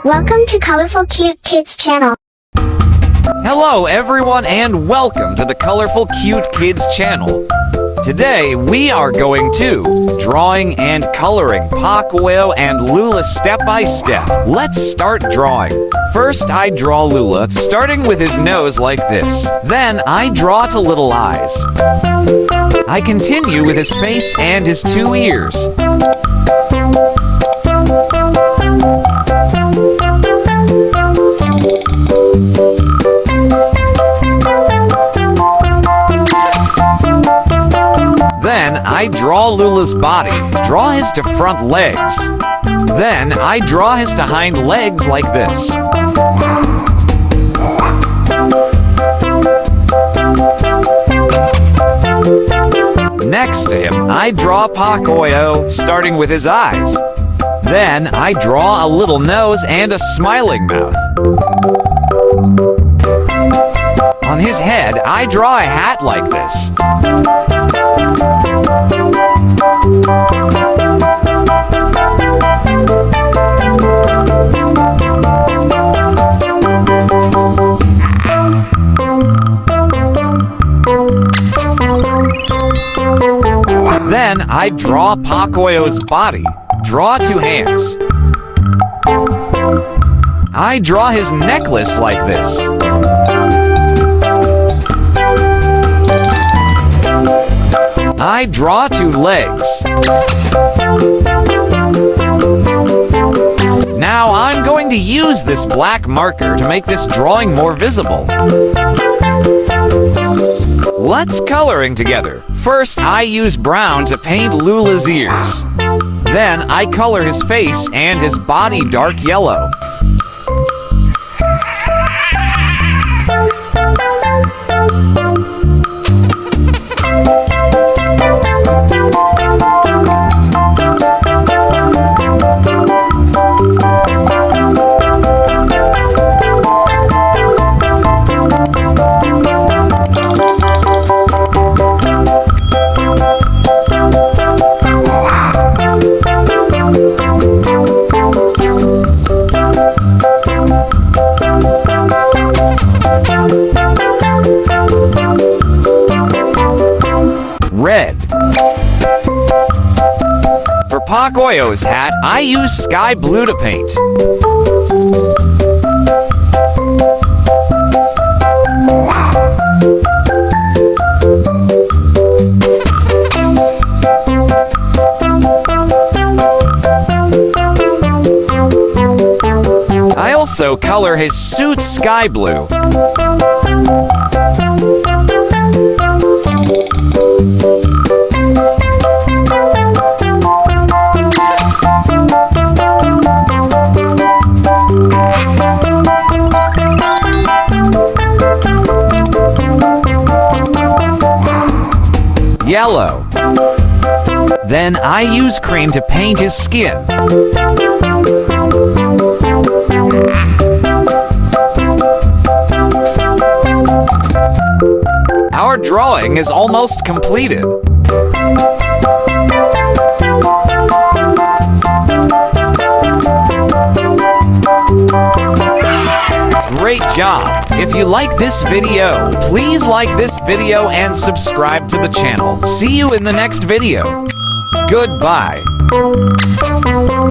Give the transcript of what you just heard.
Welcome to Colorful Cute Kids Channel. Hello everyone and welcome to the Colorful Cute Kids Channel. Today we are going to drawing and coloring Pocoyo and Loula step by step. Let's start drawing. First I draw Loula, starting with his nose like this. Then I draw to little eyes. I continue with his face and his two ears. Then I draw Loula's body, draw his to front legs. Then I draw his to hind legs like this. Next to him, I draw Pocoyo, starting with his eyes. Then I draw a little nose and a smiling mouth. On his head, I draw a hat like this. Then I draw Pocoyo's body. Draw two hands. I draw his necklace like this. I draw two legs. Now I'm going to use this black marker to make this drawing more visible. Let's coloring together. First, I use brown to paint Loula's ears. Then I color his face and his body dark yellow. Red. For Pocoyo's hat, I use sky blue to paint. I also color his suit sky blue. Yellow. Then I use cream to paint his skin. Our drawing is almost completed. Great job! If you like this video, please like this video and subscribe to the channel. See you in the next video. Goodbye.